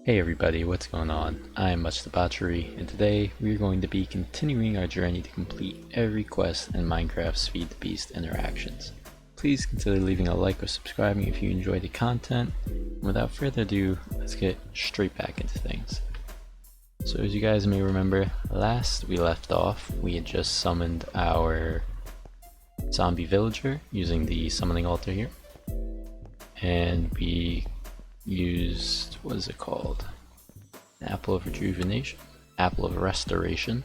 Hey everybody, what's going on? I'm Much the Botchery, and today we're going to be continuing our journey to complete every quest in Minecraft's Feed the Beast interactions. Please consider leaving a like or subscribing if you enjoy the content. And without further ado, let's get straight back into things. So as you guys may remember, last we left off, we had just summoned our zombie villager using the summoning altar here. And we used, what is it called? An apple of rejuvenation, apple of restoration,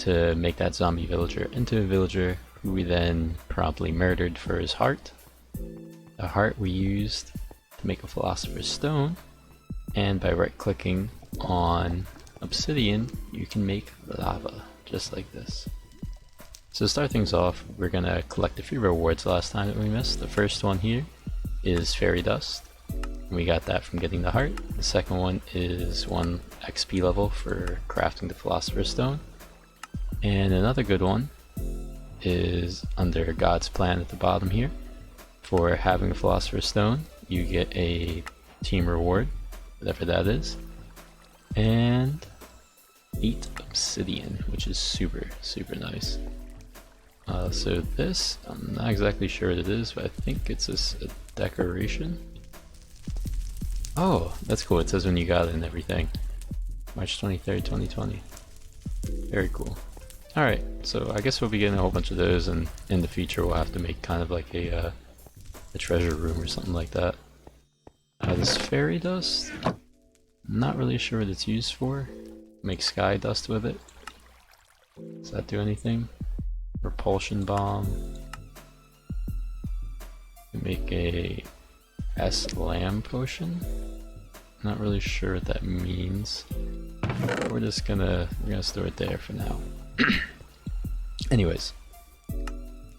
to make that zombie villager into a villager who we then promptly murdered for his heart. The heart we used to make a philosopher's stone, and by right clicking on obsidian you can make lava just like this. So to start things off, we're gonna collect a few rewards last time that we missed. The first one here is fairy dust. We got that from getting the heart. The second one is 1 XP level for crafting the Philosopher's Stone. And another good one is under God's Plan at the bottom here. For having a Philosopher's Stone, you get a team reward, whatever that is. And 8 obsidian, which is super nice. So this, I'm not exactly sure what it is, but I think it's a decoration. Oh, that's cool. It says when you got it and everything. March 23rd, 2020. Very cool. Alright, so I guess we'll be getting a whole bunch of those, and in the future we'll have to make kind of like a treasure room or something like that. This fairy dust, I'm not really sure what it's used for. Make sky dust with it. Does that do anything? Repulsion bomb. Make a S-Lamb potion. Not really sure what that means. We're gonna store it there for now. Anyways,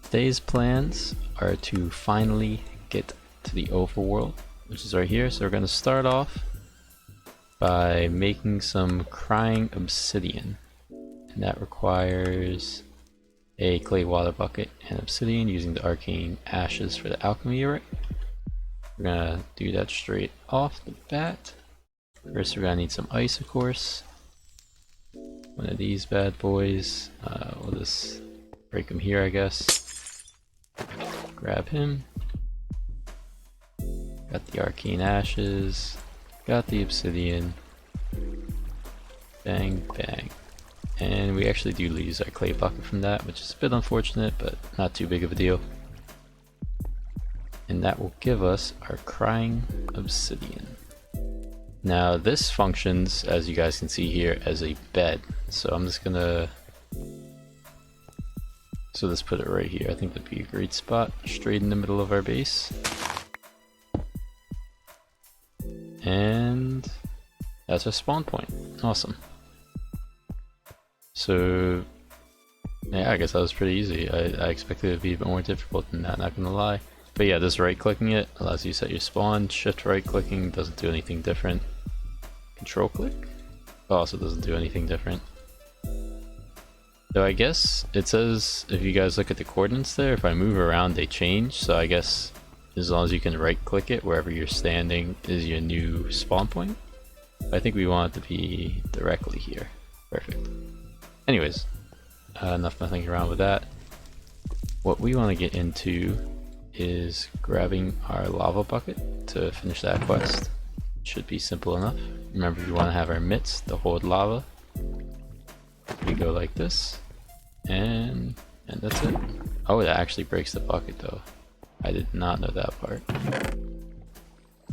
today's plans are to finally get to the overworld, which is right here. So we're gonna start off by making some crying obsidian, and that requires a clay water bucket and obsidian using the arcane ashes for the alchemy right. We're gonna do that straight off the bat. First we're gonna need some ice, of course. One of these bad boys. We'll just break him here, I guess. Grab him. Got the arcane ashes. Got the obsidian. Bang, bang. And we actually do lose our clay bucket from that, which is a bit unfortunate, but not too big of a deal. And that will give us our crying obsidian. Now this functions, as you guys can see here, as a bed. So I'm just gonna let's put it right here. I think that'd be a great spot, straight in the middle of our base. And that's our spawn point. Awesome. So yeah, I guess that was pretty easy. I expected it to be a bit more difficult than that, not gonna lie. But yeah, just right clicking it allows you to set your spawn. Shift right clicking doesn't do anything different. Control click also doesn't do anything different. So I guess it says, if you guys look at the coordinates there, if I move around they change. So I guess as long as you can right click it, wherever you're standing is your new spawn point. I think we want it to be directly here. Perfect. Anyways, enough messing around with that. What we want to get into is grabbing our lava bucket to finish that quest. Should be simple enough. Remember, we want to have our mitts to hold lava. We go like this, and that's it. Oh, that actually breaks the bucket though. I did not know that part.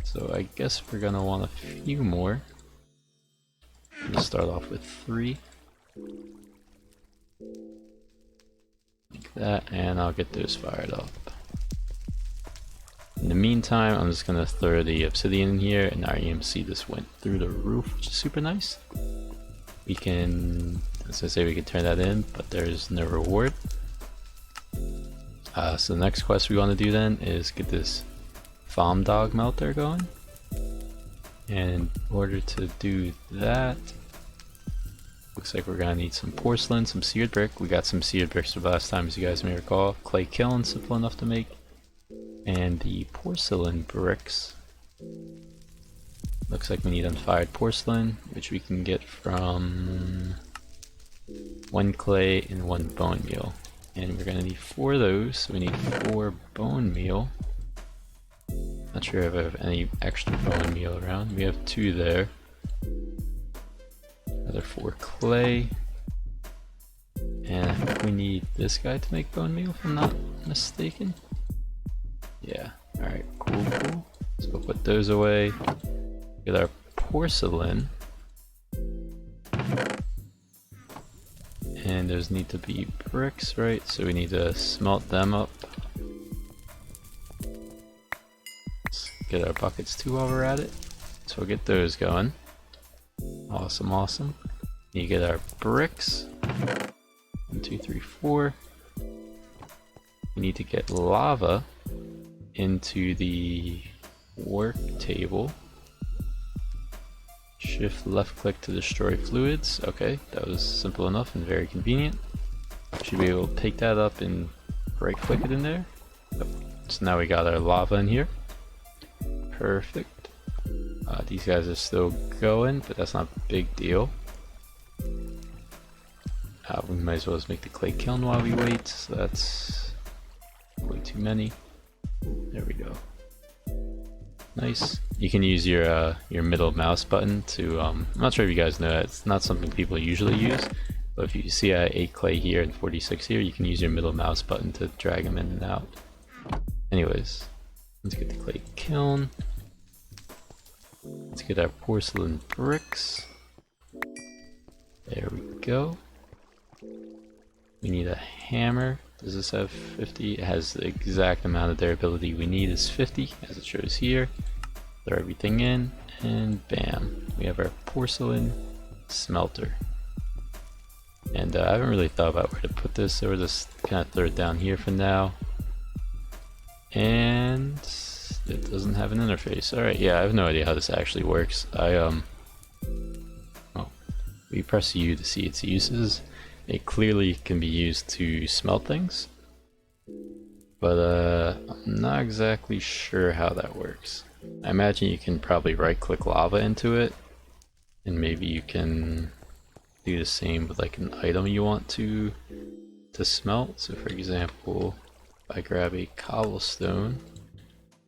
So I guess we're gonna want a few more. We'll start off with 3. Like that, and I'll get those fired up. In the meantime, I'm just gonna throw the obsidian in here, and our EMC just went through the roof, which is super nice. We can, as I say, we can turn that in, but there's no reward. So the next quest we want to do then is get this Foam Dog melter going. And in order to do that, looks like we're gonna need some porcelain, some seared brick. We got some seared bricks from last time, as you guys may recall. Clay kiln, simple enough to make. And the porcelain bricks Looks like we need unfired porcelain, which we can get from 1 clay and 1 bone meal. And we're gonna need 4 of those, so we need 4 bone meal. Not sure if I have any extra bone meal around. We have 2 there. Another 4 clay. And I think we need this guy to make bone meal, if I'm not mistaken. Yeah, alright, cool. So we'll put those away. Get our porcelain. And those need to be bricks, right? So we need to smelt them up. Let's get our buckets too while we're at it. So we'll get those going. Awesome. Need to get our bricks. 1, 2, 3, 4. We need to get lava into the work table. Shift left click to destroy fluids. Okay, that was simple enough and very convenient. Should be able to pick that up and right click it in there. Yep. So now we got our lava in here. Perfect. These guys are still going, but that's not a big deal. We might as well just make the clay kiln while we wait. So that's way too many. There we go. Nice. You can use your middle mouse button to, I'm not sure if you guys know that, it's not something people usually use, but if you see 8 clay here and 46 here, you can use your middle mouse button to drag them in and out. Anyways, let's get the clay kiln. Let's get our porcelain bricks. There we go. We need a hammer. Does this have 50? It has the exact amount of durability we need is 50, as it shows here. Throw everything in, and bam, we have our porcelain smelter. And I haven't really thought about where to put this, so we'll just kind of throw it down here for now. And it doesn't have an interface. Alright, yeah, I have no idea how this actually works. We press U to see its uses. It clearly can be used to smelt things, but I'm not exactly sure how that works. I imagine you can probably right click lava into it, and maybe you can do the same with like an item you want to smelt. So for example, if I grab a cobblestone,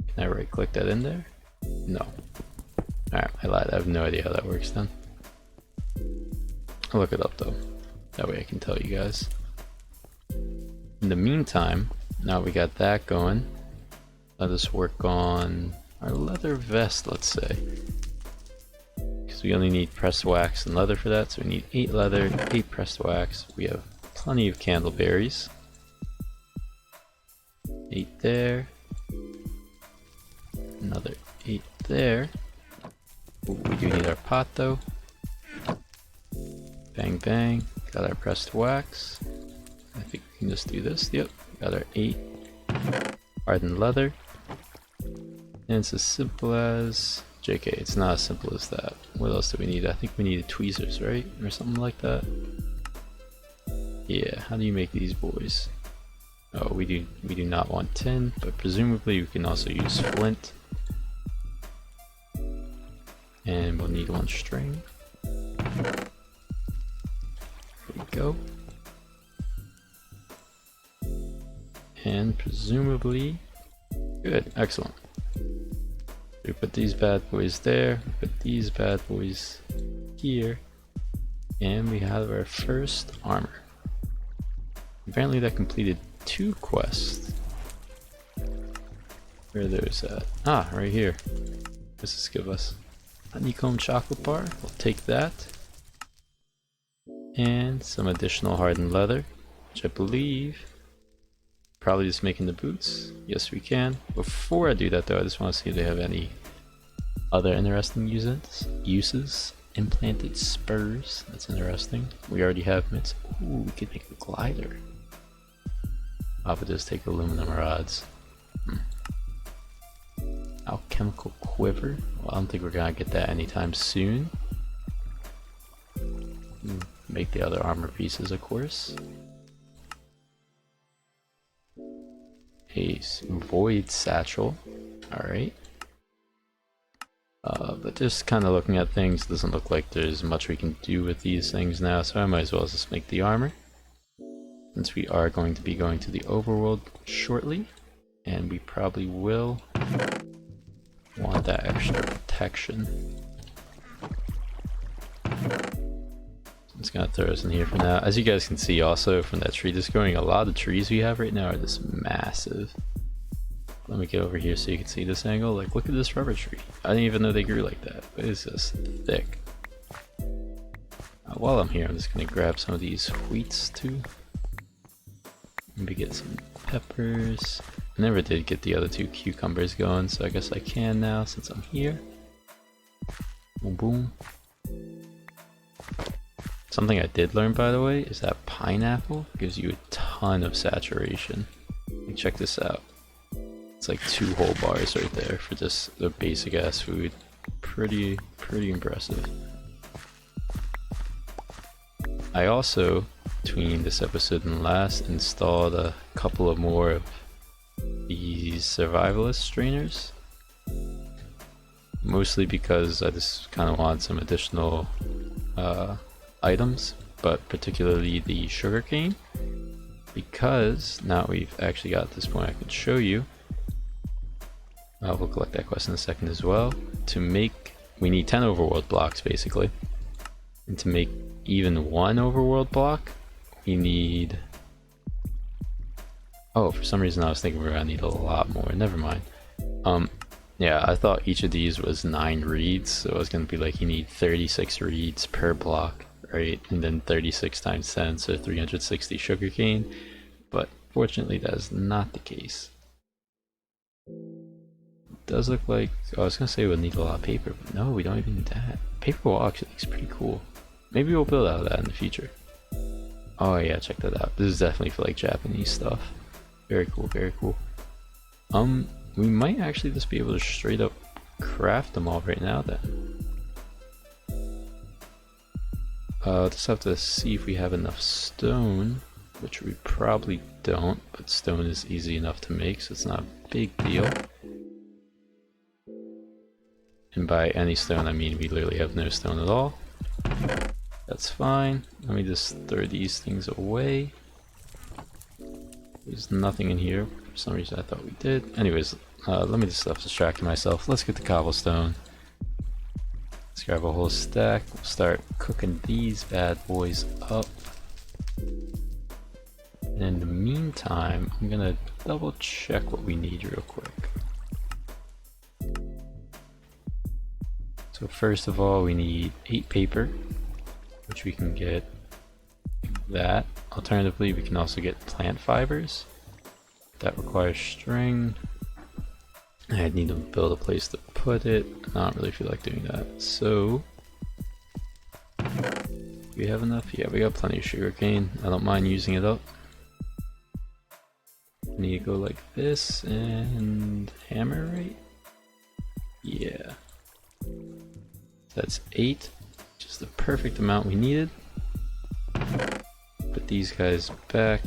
can I right click that in there? No. Alright, I lied, I have no idea how that works then. I'll look it up though. That way I can tell you guys. In the meantime, now we got that going, let us work on our leather vest, let's say. Because we only need pressed wax and leather for that, so we need 8 leather, 8 pressed wax. We have plenty of candleberries. 8 there. Another 8 there. Ooh, we do need our pot though. Bang bang. Got our pressed wax. I think we can just do this. Yep. Got our 8 hardened leather. And it's as simple as... JK, it's not as simple as that. What else do we need? I think we need tweezers, right? Or something like that. Yeah, how do you make these boys? Oh, we do not want tin, but presumably we can also use flint. And we'll need 1 string. There we go. And presumably, good, excellent. We put these bad boys there, put these bad boys here, and we have our first armor. Apparently that completed 2 quests. Where are those at? Ah, right here. What does this give us? Honeycomb chocolate bar, we'll take that. And some additional hardened leather, which I believe, probably just making the boots. Yes, we can. Before I do that though, I just want to see if they have any other interesting uses. Implanted spurs, that's interesting. We already have mitts. Ooh, we could make a glider. I would just take aluminum rods. Alchemical quiver. Well, I don't think we're gonna get that anytime soon. Make the other armor pieces, of course. A void satchel. Alright. But But just kind of looking at things, doesn't look like there's much we can do with these things now, so I might as well just make the armor. Since we are going to be going to the overworld shortly, and we probably will want that extra protection. It's gonna throw us in here for now. As you guys can see also from that tree just going, a lot of trees we have right now are just massive. Let me get over here so you can see this angle. Like, look at this rubber tree. I didn't even know they grew like that. It's just thick. While I'm here, I'm just gonna grab some of these wheats too. Maybe get some peppers. I never did get the other 2 cucumbers going, so I guess I can now since I'm here. Boom boom. Something I did learn, by the way, is that pineapple gives you a ton of saturation. Like, check this out. It's like 2 whole bars right there for just the basic ass food. Pretty impressive. I also, between this episode and last, installed a couple of more of these survivalist strainers. Mostly because I just kind of want some additional items, but particularly the sugarcane, because now we've actually got this point I can show you. We'll collect that quest in a second as well. To make, we need 10 overworld blocks basically, and to make even 1 overworld block we need, oh, for some reason I was thinking we're gonna need a lot more. Never mind. Yeah, I thought each of these was 9 reeds, so it was gonna be like you need 36 reeds per block, right? And then 36 times 10, so 360 sugarcane. But fortunately that is not the case. It does look like, oh, I was gonna say we'll need a lot of paper, but no, we don't even need that. Paper wall actually looks pretty cool. Maybe we'll build out of that in the future. Oh yeah, check that out. This is definitely for like Japanese stuff. Very cool, very cool. We might actually just be able to straight up craft them all right now then. Just have to see if we have enough stone, which we probably don't, but stone is easy enough to make, so it's not a big deal. And by any stone I mean we literally have no stone at all. That's fine. Let me just throw these things away. There's nothing in here. For some reason I thought we did. Anyways, let me just stop distracting myself. Let's get the cobblestone. Let's grab a whole stack. We'll start cooking these bad boys up. And in the meantime, I'm gonna double check what we need real quick. So first of all, we need 8 paper, which we can get that. Alternatively, we can also get plant fibers. That requires string. I need to build a place to put it. I don't really feel like doing that. So, do we have enough? Yeah, we got plenty of sugarcane. I don't mind using it up. Need to go like this and hammer, right? Yeah. That's 8, which is the perfect amount we needed. Put these guys back.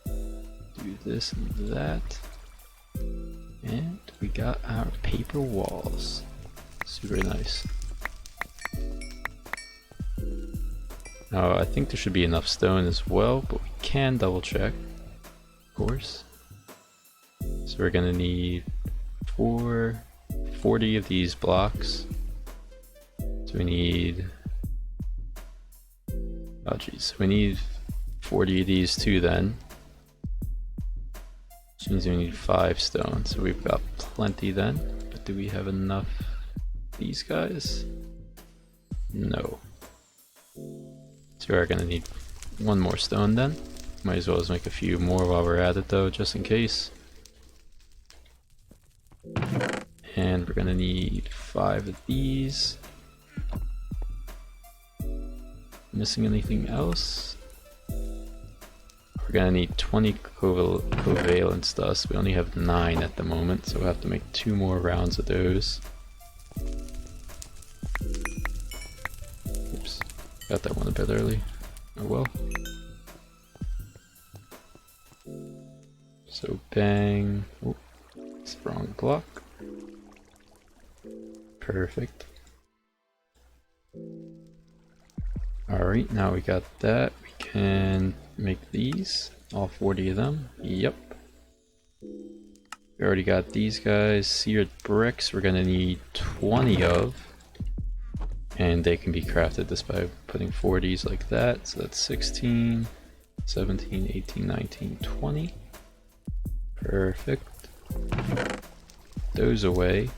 Do this and that. And we got our paper walls. Super nice. Now I think there should be enough stone as well, but we can double check, of course. So we're gonna need 40 of these blocks. So we need, oh geez, we need 40 of these too then. Which means we need 5 stone, so we've got plenty then. But do we have enough these guys? No. So we're gonna need 1 more stone then. Might as well just make a few more while we're at it though, just in case. And we're gonna need 5 of these. Missing anything else? We're gonna need 20 covalence dust. We only have 9 at the moment, so we'll have to make 2 more rounds of those. Oops, got that one a bit early. Oh well. So bang. Oh, it's the wrong block. Perfect. Alright, now we got that. We can make these. All 40 of them. Yep. We already got these guys. Seared bricks we're gonna need 20 of. And they can be crafted just by putting 40s like that. So that's 16, 17, 18, 19, 20. Perfect. Those away.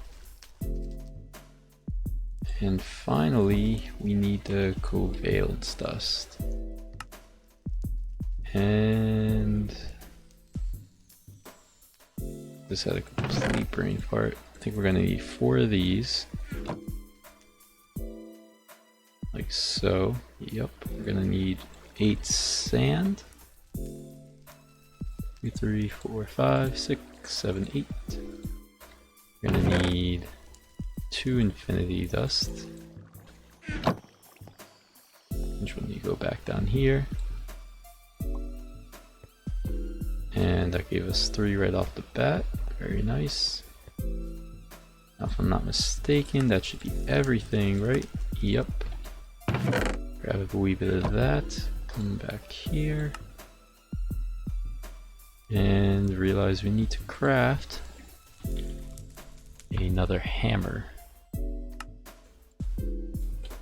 And finally, we need the covalence dust. And this had a complete brain fart. I think we're gonna need 4 of these. Like so. Yep. We're gonna need 8 sand. 2, 3, 4, 5, 6, 7, 8. We're gonna need 2 infinity dust. Which one do you go back down here? And that gave us 3 right off the bat. Very nice. Now if I'm not mistaken, that should be everything, right? Yep. Grab a wee bit of that. Come back here. And realize we need to craft another hammer.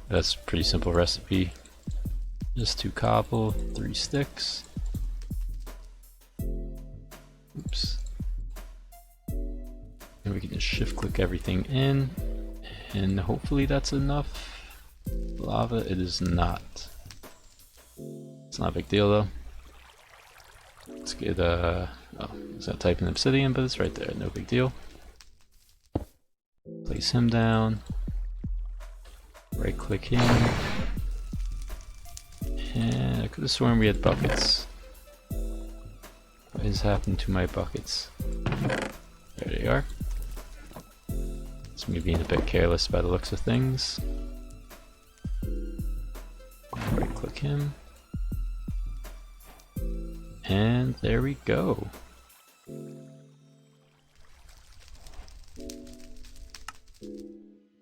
That's a pretty simple recipe. Just 2 cobble, 3 sticks. Oops. And we can just shift click everything in, and hopefully that's enough. Lava, it is not. It's not a big deal though. Let's get oh, it's not typing obsidian, but it's right there, no big deal. Place him down. Right click him. And I could have sworn we had buckets. What has happened to my buckets? There they are. It's me being a bit careless by the looks of things. Right click him. And there we go.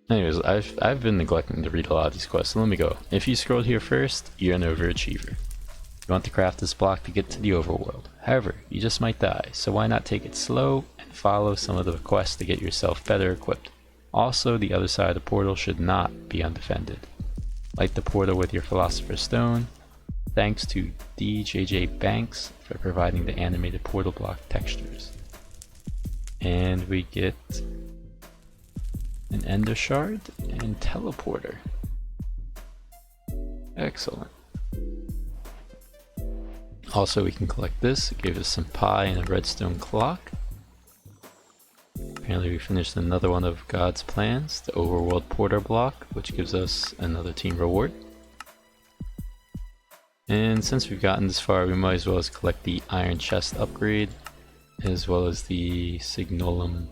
Anyways, I've been neglecting to read a lot of these quests, so let me go. If you scrolled here first, you're an overachiever. You want to craft this block to get to the overworld. However, you just might die, so why not take it slow and follow some of the quests to get yourself better equipped. Also, the other side of the portal should not be undefended. Light the portal with your Philosopher's Stone. Thanks to DJJ Banks for providing the animated portal block textures. And we get an Ender Shard and Teleporter. Excellent. Also, we can collect this. It gave us some pie and a redstone clock. Apparently we finished another one of God's plans, the Overworld Porter block, which gives us another team reward. And since we've gotten this far, we might as well collect the Iron Chest upgrade, as well as the Signalum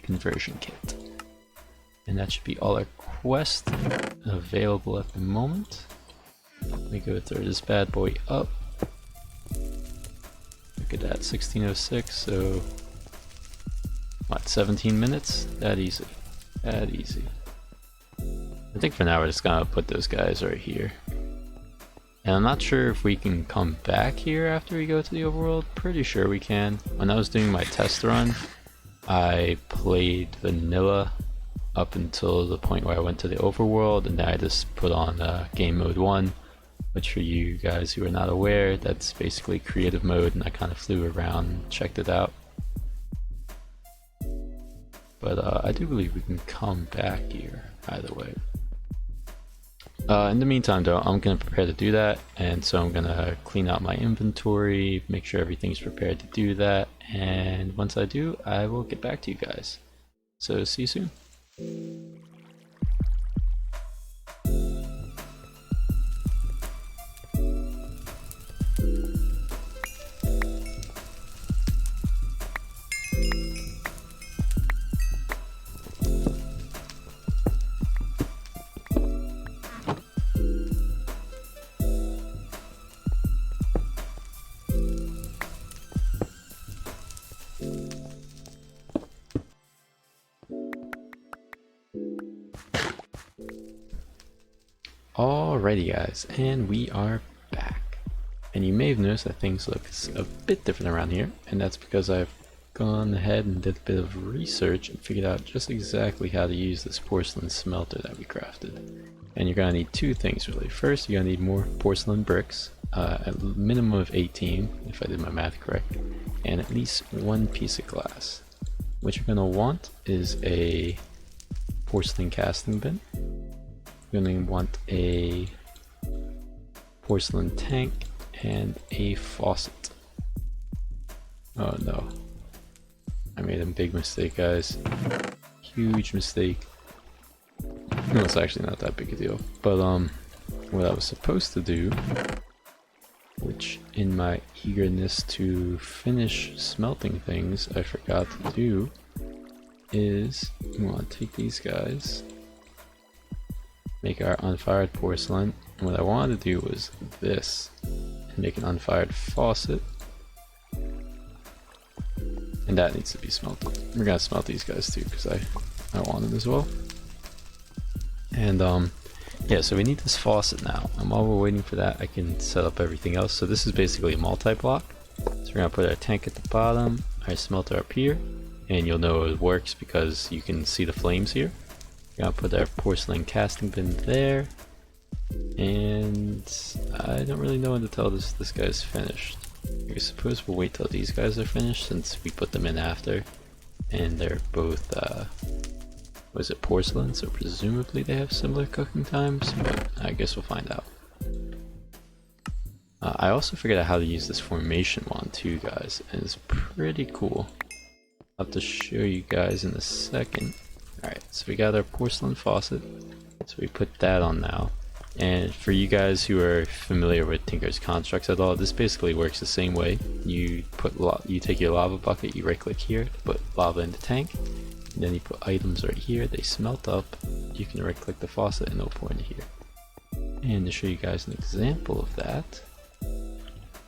conversion kit. And that should be all our quests available at the moment. Let me go throw this bad boy up. Look at that, 1606, so what, 17 minutes? That easy. That easy. I think for now we're just gonna put those guys right here. And I'm not sure if we can come back here after we go to the overworld. Pretty sure we can. When I was doing my test run, I played vanilla up until the point where I went to the overworld, and then I just put on game mode 1, which for you guys who are not aware, that's basically creative mode, and I kind of flew around and checked it out. But I do believe we can come back here either way. In the meantime though, I'm going to prepare to do that, and so I'm going to clean out my inventory, make sure everything's prepared to do that, and once I do, I will get back to you guys. So see you soon. Alrighty guys, and we are back. And you may have noticed that things look a bit different around here, and that's because I've gone ahead and did a bit of research and figured out just exactly how to use this porcelain smelter that we crafted. And you're gonna need two things really. First, you're gonna need more porcelain bricks, a minimum of 18, if I did my math correct, and at least one piece of glass. What you're gonna want is a porcelain casting bin. You're going to want a porcelain tank and a faucet. Oh no, I made a big mistake guys, huge mistake. No, it's actually not that big a deal, but what I was supposed to do, which in my eagerness to finish smelting things I forgot to do, is you want to take these guys, make our unfired porcelain, and what I wanted to do was this, and make an unfired faucet, and that needs to be smelted. We're gonna smelt these guys too because I want it as well. And yeah, so we need this faucet now, and while we're waiting for that I can set up everything else. So this is basically a multi-block, so we're gonna put our tank at the bottom, our smelter up here, and you'll know it works because you can see the flames here. We're gonna put our porcelain casting bin there, and I don't really know when to tell this guy's finished. I suppose we'll wait till these guys are finished since we put them in after, and they're both was it porcelain, so presumably they have similar cooking times, but I guess we'll find out. I also figured out how to use this formation wand too guys, and it's pretty cool. I'll have to show you guys in a second. Alright, so we got our porcelain faucet, so we put that on now. And for you guys who are familiar with Tinker's constructs at all, this basically works the same way. You take your lava bucket, you right click here to put lava in the tank, and then you put items right here, they smelt up, you can right click the faucet and they'll pour into here. And to show you guys an example of that,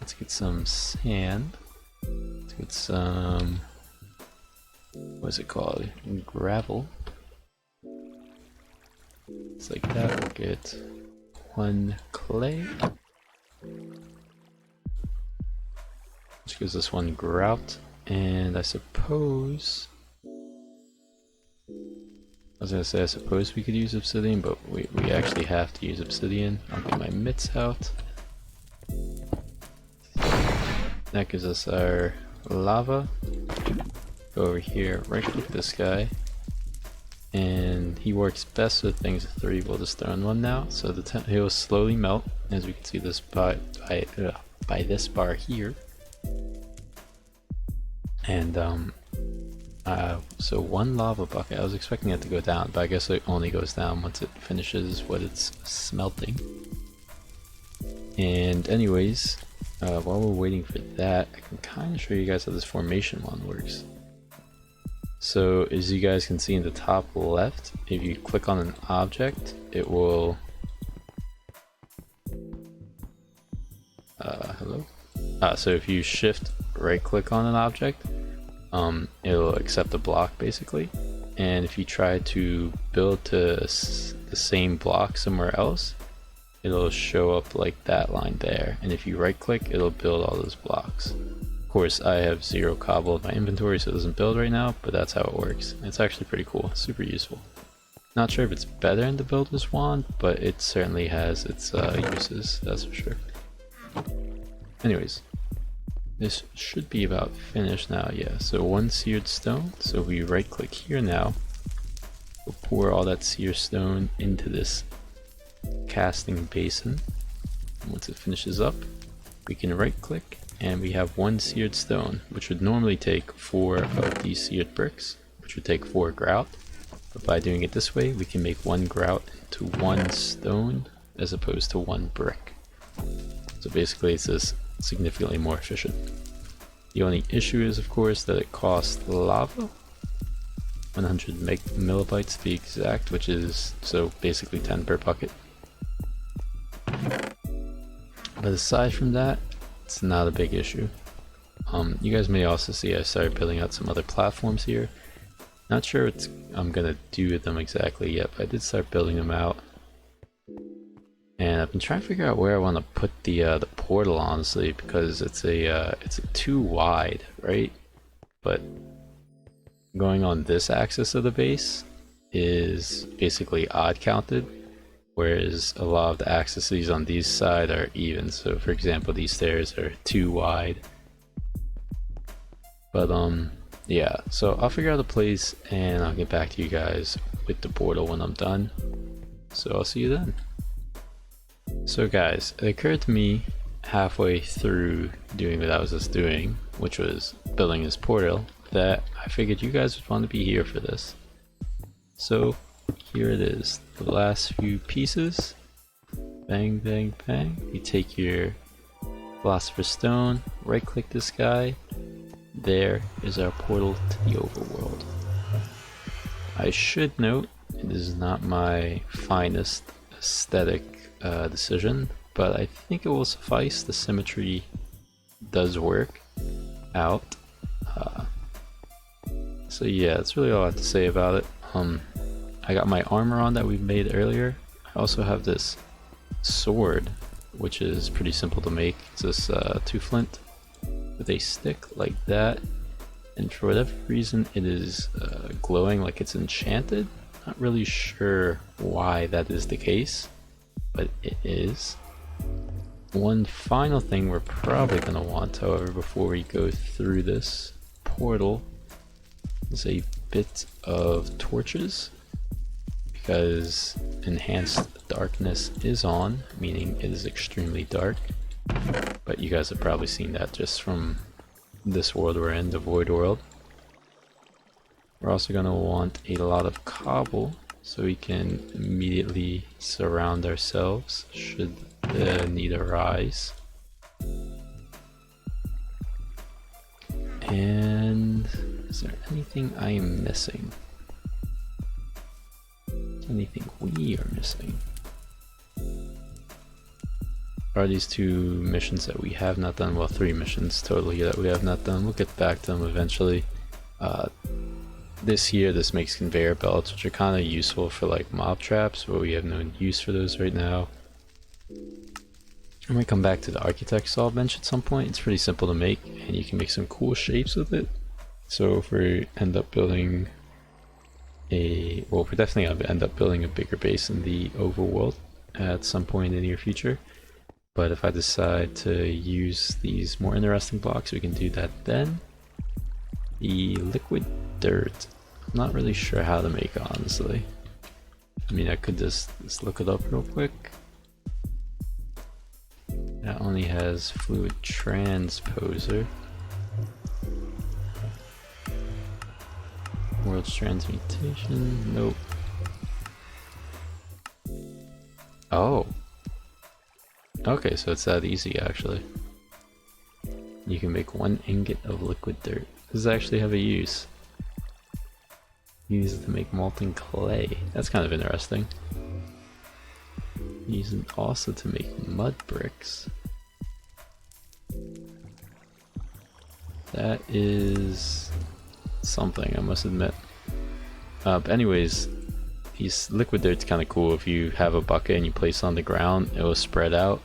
let's get some sand, let's get some, what's it called, gravel. It's like that. We'll get one clay, which gives us one grout, and I suppose I suppose we could use obsidian, but we actually have to use obsidian. I'll get my mitts out. That gives us our lava. Go over here, right click this guy, and he works best with things with 3. We'll just throw in 1 now, so he'll slowly melt, as we can see this by this bar here. And so 1 lava bucket. I was expecting it to go down, but I guess it only goes down once it finishes what it's smelting. And anyways, while we're waiting for that, I can kind of show you guys how this formation one works. So as you guys can see in the top left, if you click on an object, it will so if you shift right click on an object, it'll accept a block basically, and if you try to build to the same block somewhere else, it'll show up like that line there, and if you right click, it'll build all those blocks. Of course, I have 0 cobble in my inventory, so it doesn't build right now, but that's how it works. It's actually pretty cool, super useful. Not sure if it's better in the builder's wand, but it certainly has its uses, that's for sure. Anyways, this should be about finished now, yeah. So 1 seared stone, so we right click here now, we'll pour all that seared stone into this casting basin. And once it finishes up, we can right click, and we have 1 seared stone, which would normally take 4 of these seared bricks, which would take 4 grout. But by doing it this way, we can make 1 grout into 1 stone as opposed to 1 brick. So basically it's just significantly more efficient. The only issue is of course that it costs lava, 100 millibytes to be exact, which is so basically 10 per bucket. But aside from that, it's not a big issue. You guys may also see I started building out some other platforms here. Not sure what I'm gonna do with them exactly yet, but I did start building them out. And I've been trying to figure out where I want to put the portal, honestly, because it's a too wide, right? But going on this axis of the base is basically odd counted, whereas a lot of the axes on these side are even. So for example, these stairs are too wide. But yeah, so I'll figure out a place and I'll get back to you guys with the portal when I'm done. So I'll see you then. So guys, it occurred to me halfway through doing what I was just doing, which was building this portal, that I figured you guys would want to be here for this. So here it is, the last few pieces. Bang, bang, bang. You take your Philosopher's Stone, right click this guy. There is our portal to the overworld. I should note, it is not my finest aesthetic decision, but I think it will suffice. The symmetry does work out. So yeah, that's really all I have to say about it. I got my armor on that we made earlier. I also have this sword, which is pretty simple to make. It's this 2 flint with a stick like that, and for whatever reason it is glowing like it's enchanted. Not really sure why that is the case, but it is. One final thing we're probably going to want, however, before we go through this portal is a bit of torches, because enhanced darkness is on, meaning it is extremely dark. But you guys have probably seen that just from this world we're in, the Void World. We're also going to want a lot of cobble so we can immediately surround ourselves should the need arise. And is there anything I am missing? Anything we are missing? Are these 2 missions that we have not done? Well, 3 missions totally that we have not done. We'll get back to them eventually. This makes conveyor belts, which are kind of useful for like mob traps, but we have no use for those right now. I'm gonna come back to the architect saw bench at some point. It's pretty simple to make, and you can make some cool shapes with it. So if we end up building we're definitely gonna end up building a bigger base in the overworld at some point in the near future. But if I decide to use these more interesting blocks, we can do that then. The liquid dirt, I'm not really sure how to make, honestly. I mean, I could just look it up real quick. That only has fluid transposer. World's transmutation, nope. Oh. Okay, so it's that easy actually. You can make 1 ingot of liquid dirt. Does it actually have a use? Use it to make molten clay. That's kind of interesting. Use it also to make mud bricks. That is something, I must admit. But anyways, these liquid dirt's kind of cool. If you have a bucket and you place it on the ground, it will spread out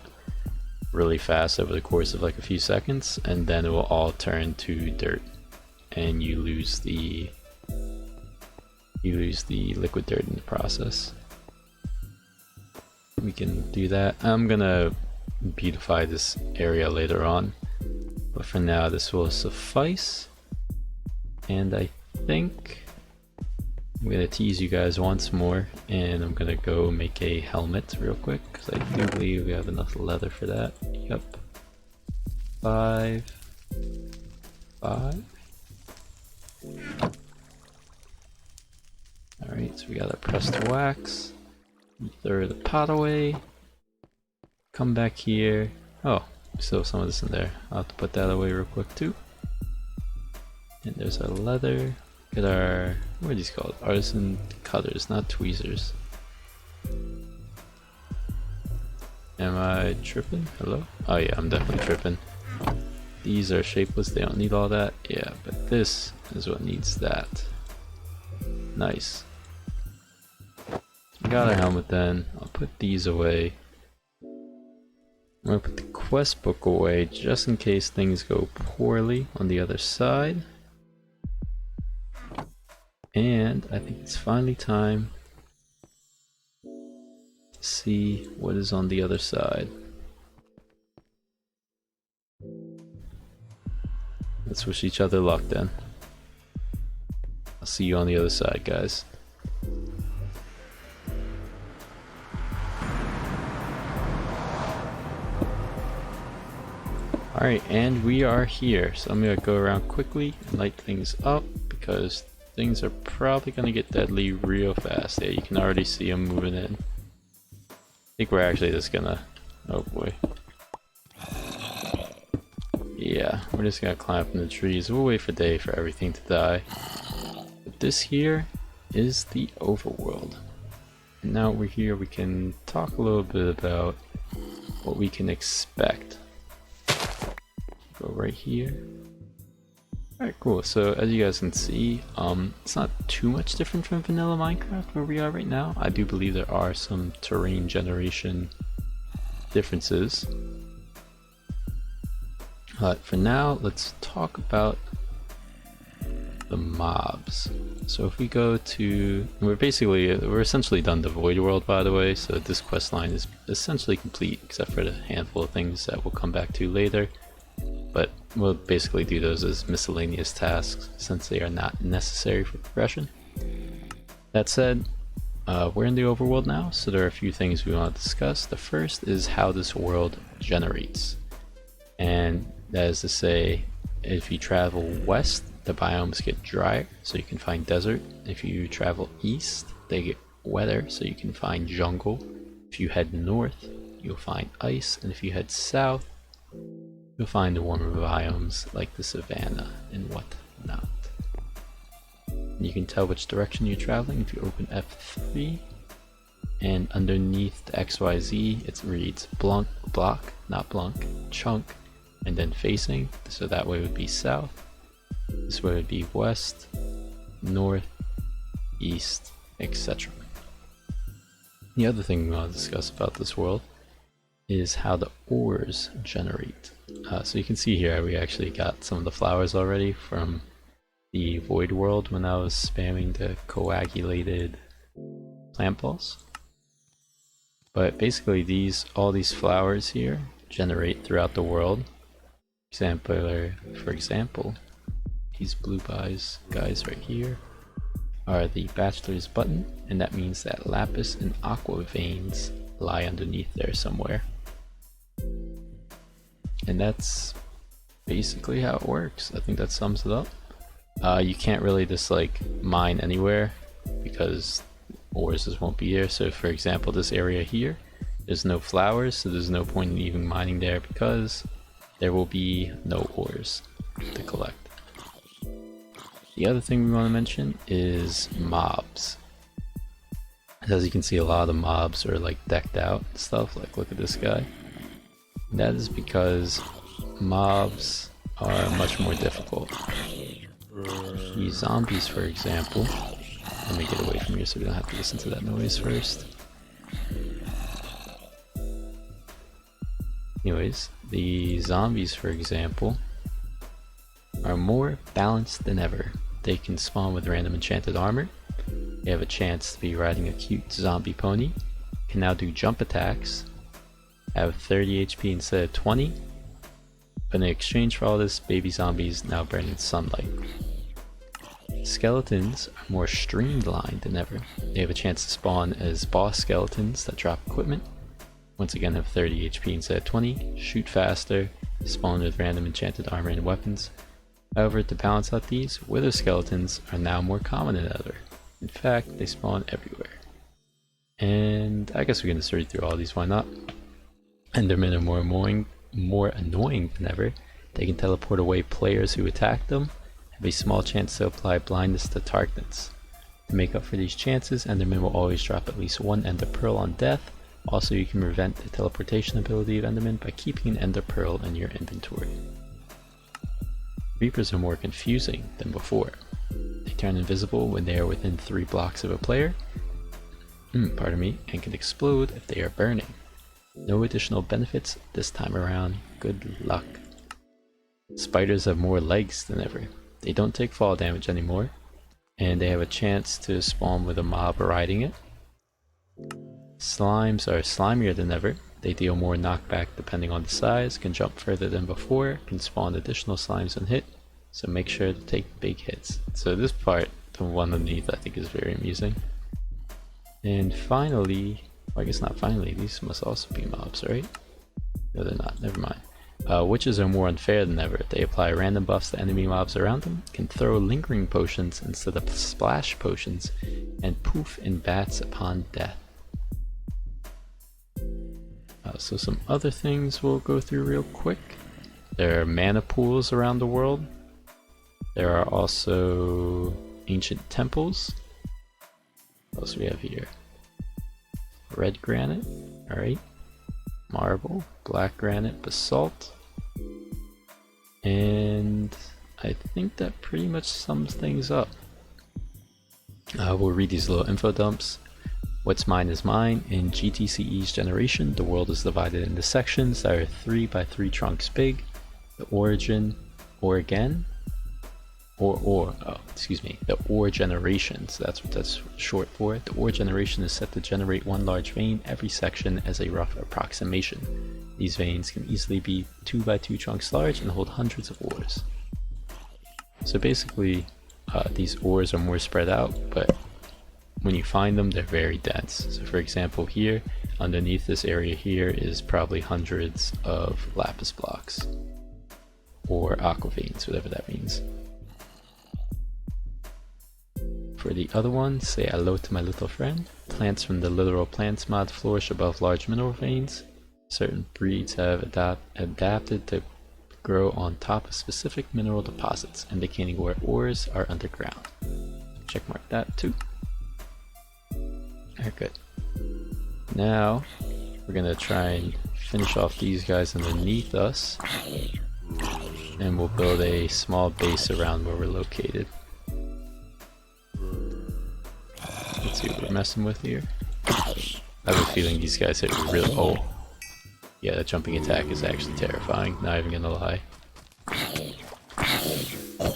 really fast over the course of like a few seconds, and then it will all turn to dirt, and you lose the liquid dirt in the process. We can do that. I'm gonna beautify this area later on, but for now this will suffice. And I think I'm gonna tease you guys once more, and I'm gonna go make a helmet real quick, because I do believe we have enough leather for that. Yep. 5. Alright, so we got our pressed wax. Throw the pot away. Come back here. Oh, still have some of this in there. I'll have to put that away real quick too. And there's our leather. Get our, what are these called? Artisan cutters, not tweezers. Am I tripping? Hello? Oh yeah, I'm definitely tripping. These are shapeless, they don't need all that. Yeah, but this is what needs that. Nice. We got our helmet then. I'll put these away. I'm gonna put the quest book away just in case things go poorly on the other side. And I think it's finally time to see what is on the other side. Let's wish each other luck then. I'll see you on the other side, guys. Alright, and we are here. So I'm gonna go around quickly and light things up because things are probably gonna get deadly real fast. Yeah, you can already see them moving in. I think we're actually just gonna... oh boy. Yeah, we're just gonna climb up in the trees. We'll wait for day for everything to die. But this here is the overworld. And now we're here, we can talk a little bit about what we can expect. Go right here. Alright, cool. So as you guys can see, it's not too much different from vanilla Minecraft where we are right now. I do believe there are some terrain generation differences. But for now, let's talk about the mobs. So if we go to... we're essentially done the Void World, by the way, so this quest line is essentially complete except for the handful of things that we'll come back to later. But we'll basically do those as miscellaneous tasks since they are not necessary for progression. That said, we're in the overworld now, so there are a few things we want to discuss. The first is how this world generates. And that is to say, if you travel west, the biomes get drier, so you can find desert. If you travel east, they get wetter, so you can find jungle. If you head north, you'll find ice, and if you head south, you'll find the warmer biomes like the savanna and whatnot. You can tell which direction you're traveling if you open F3, and underneath the XYZ it reads block, not blunk, chunk, and then facing, so that way would be south, this way would be west, north, east, etc. The other thing we want to discuss about this world is how the ores generate. So you can see here we actually got some of the flowers already from the Void World when I was spamming the coagulated plant balls. But basically all these flowers here generate throughout the world. For example, these blue guys right here are the bachelor's button, and that means that lapis and aqua veins lie underneath there somewhere. And that's basically how it works. I think that sums it up. You can't really just like mine anywhere because ores just won't be here. So for example, this area here, there's no flowers, so there's no point in even mining there because there will be no ores to collect. The other thing we want to mention is mobs. As you can see, a lot of the mobs are like decked out and stuff, like look at this guy. That is because mobs are much more difficult. These zombies, for example, let me get away from here so we don't have to listen to that noise first. Anyways, the zombies, for example, are more balanced than ever. They can spawn with random enchanted armor. They have a chance to be riding a cute zombie pony. Can now do jump attacks. Have 30 HP instead of 20. But in exchange for all this, baby zombies now burn in sunlight. Skeletons are more streamlined than ever. They have a chance to spawn as boss skeletons that drop equipment. Once again have 30 HP instead of 20, shoot faster, spawn with random enchanted armor and weapons. However, to balance out these, wither skeletons are now more common than ever. In fact, they spawn everywhere. And I guess we can just read through all these, why not? Endermen are more annoying than ever. They can teleport away players who attack them, have a small chance to apply blindness to targets. To make up for these chances, Endermen will always drop at least one Ender Pearl on death. Also, you can prevent the teleportation ability of Endermen by keeping an Ender Pearl in your inventory. Reapers are more confusing than before. They turn invisible when they are within 3 blocks of a player, and can explode if they are burning. No additional benefits this time around. Good luck. Spiders have more legs than ever. They don't take fall damage anymore, and they have a chance to spawn with a mob riding it. Slimes are slimier than ever. They deal more knockback depending on the size, can jump further than before, can spawn additional slimes on hit, so make sure to take big hits. So this part, the one underneath, I think is very amusing. And finally, well, I guess not finally, these must also be mobs, right? No, they're not, never mind. Witches are more unfair than ever. They apply random buffs to enemy mobs around them, can throw lingering potions instead of splash potions, and poof in bats upon death. So some other things we'll go through real quick. There are mana pools around the world. There are also ancient temples. What else do we have here? Red granite, alright. Marble, black granite, basalt. And I think that pretty much sums things up. We'll read these little info dumps. What's mine is mine. In GTCE's generation, the world is divided into sections that are 3 by 3 trunks big. The origin, the ore generation, so that's what that's short for. The ore generation is set to generate one large vein every section as a rough approximation. These veins can easily be 2 by 2 trunks large and hold hundreds of ores. So basically, these ores are more spread out, but when you find them, they're very dense. So for example here, underneath this area here is probably hundreds of lapis blocks. Or aqua veins, whatever that means. For the other one, say hello to my little friend. Plants from the literal plants mod flourish above large mineral veins. Certain breeds have adapted to grow on top of specific mineral deposits, indicating where ores are underground. Checkmark that too. Alright, good. Now, we're gonna try and finish off these guys underneath us. And we'll build a small base around where we're located. Let's see what we're messing with here. I have a feeling these guys hit really... Oh! Yeah, that jumping attack is actually terrifying, not even gonna lie.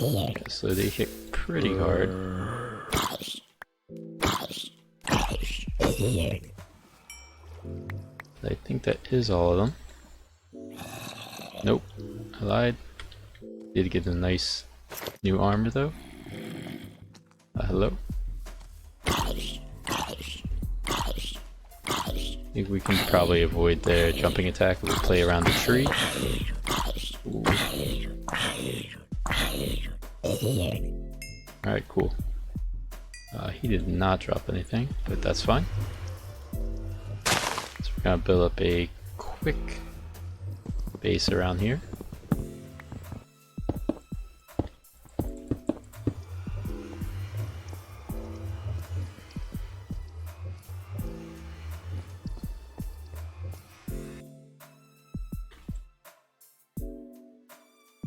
Yeah, so they hit pretty hard. I think that is all of them. Nope, I lied. Did get a nice new armor though. Hello? I think we can probably avoid their jumping attack if we play around the tree. Alright, cool. He did not drop anything, but that's fine. So we're gonna build up a quick base around here.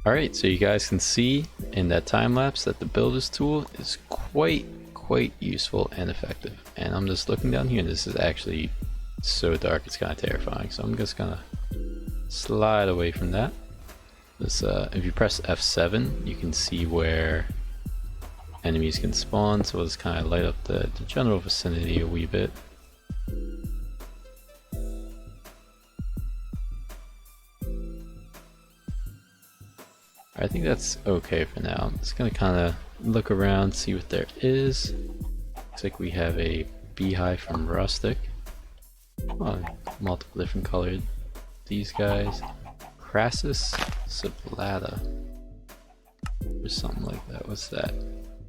Alright, so you guys can see in that time lapse that the builder's tool is quite useful and effective. And I'm just looking down here and this is actually so dark it's kind of terrifying. So I'm just gonna slide away from that. This, if you press F7 you can see where enemies can spawn, so let's kind of light up the general vicinity a wee bit. I think that's okay for now. I'm just gonna kind of look around, see what there is. Looks like we have a beehive from Rustic. Oh, multiple different colored. These guys. Crassus sublata. Or something like that. What's that?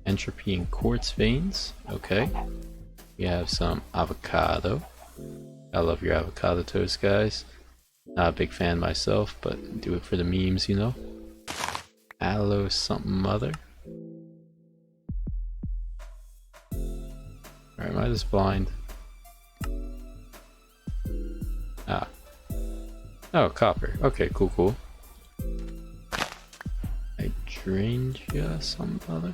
Entropy and quartz veins. Okay. We have some avocado. I love your avocado toast, guys. Not a big fan myself, but do it for the memes, you know. Aloe something other. Alright, am I just blind? Ah. Oh, copper. Okay, cool. Hydrangea something other.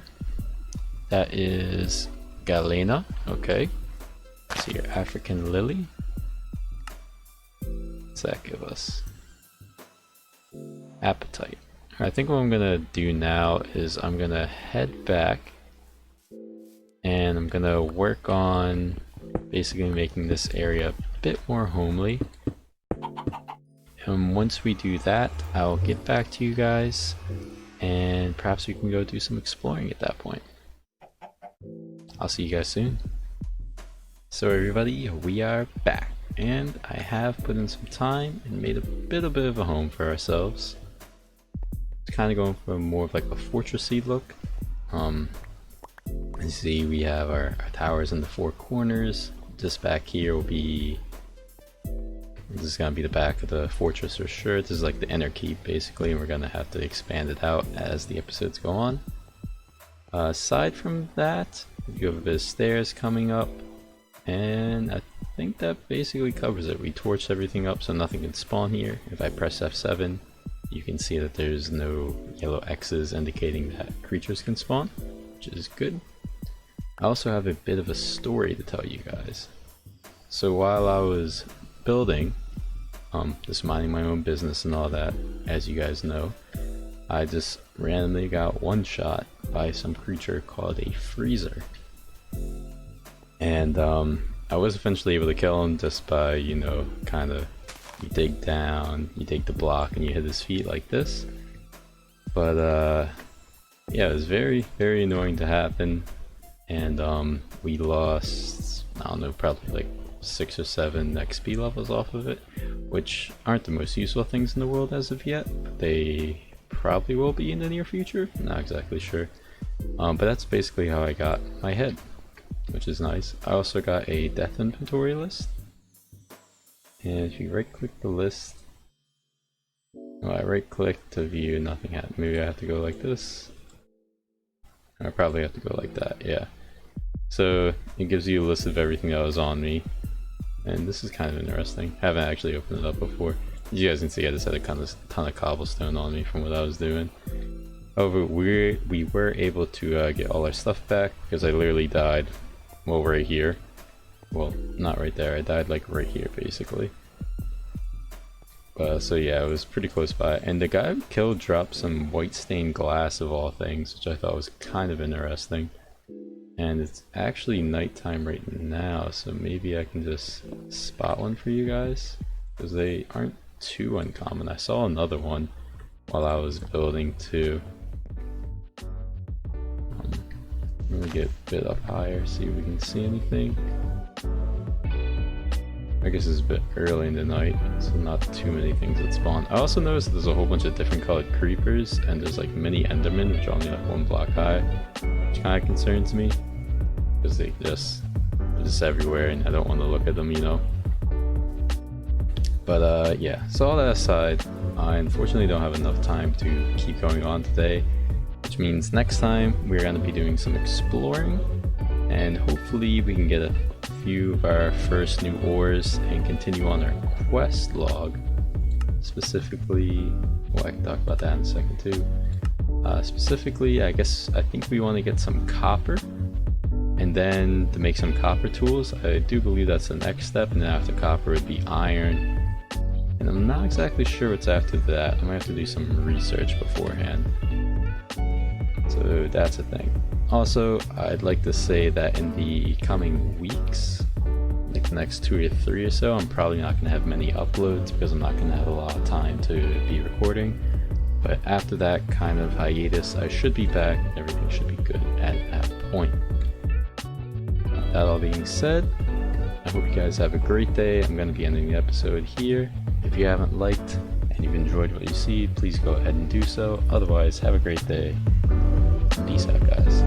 That is Galena. Okay. Let's see here, African lily. What's that give us? Appetite. I think what I'm gonna do now is I'm gonna head back and I'm gonna work on basically making this area a bit more homely. And once we do that, I'll get back to you guys and perhaps we can go do some exploring at that point. I'll see you guys soon. So everybody, we are back and I have put in some time and made a bit of a home for ourselves. It's kind of going for more of like a fortressy look. You see we have our towers in the four corners. Just back here will be, this is going to be the back of the fortress for sure. This is like the inner keep basically, and we're going to have to expand it out as the episodes go on. Aside from that, you have a bit of stairs coming up, and I think that basically covers it. We torched everything up so nothing can spawn here. If I press F7, you can see that there's no yellow X's indicating that creatures can spawn, which is good. I also have a bit of a story to tell you guys. So while I was building, just minding my own business and all that, as you guys know, I just randomly got one shot by some creature called a freezer. And I was eventually able to kill him just by, you know, kind of, you dig down, you take the block and you hit his feet like this. But yeah, it was very annoying to happen, and we lost, I don't know, probably like 6 or 7 XP levels off of it, which aren't the most useful things in the world as of yet, but they probably will be in the near future. Not exactly sure, but that's basically how I got my head, which is nice. I also got a death inventory list, and if you right click the list, I right click to view, nothing happened. Maybe I have to go like this. I probably have to go like that, yeah. So it gives you a list of everything that was on me, and this is kind of interesting. I haven't actually opened it up before. As you guys can see, I just had a ton of cobblestone on me from what I was doing. However, we were able to get all our stuff back because I literally died, well, right here. Well, not right there, I died like right here basically. So yeah, it was pretty close by, and the guy we killed dropped some white stained glass of all things, which I thought was kind of interesting. And it's actually nighttime right now, so maybe I can just spot one for you guys, because they aren't too uncommon. I saw another one while I was building too. I'm gonna get a bit up higher, see if we can see anything. I guess it's a bit early in the night, so not too many things that spawn. I also noticed there's a whole bunch of different colored creepers, and there's like mini endermen, which are only like 1 block high, which kind of concerns me, because they're just everywhere, and I don't want to look at them, you know. But yeah, so all that aside, I unfortunately don't have enough time to keep going on today, which means next time we're going to be doing some exploring, and hopefully we can get a few of our first new ores and continue on our quest log. Specifically, well, I can talk about that in a second too. Specifically, I think we want to get some copper, and then to make some copper tools. I do believe that's the next step, and then after copper would be iron, and I'm not exactly sure what's after that. I might have to do some research beforehand, so that's a thing. Also, I'd like to say that in the coming weeks, like the next 2 or 3 or so, I'm probably not going to have many uploads because I'm not going to have a lot of time to be recording. But after that kind of hiatus, I should be back and everything should be good at that point. That all being said, I hope you guys have a great day. I'm going to be ending the episode here. If you haven't liked and you've enjoyed what you see, please go ahead and do so. Otherwise, have a great day. Peace out, guys.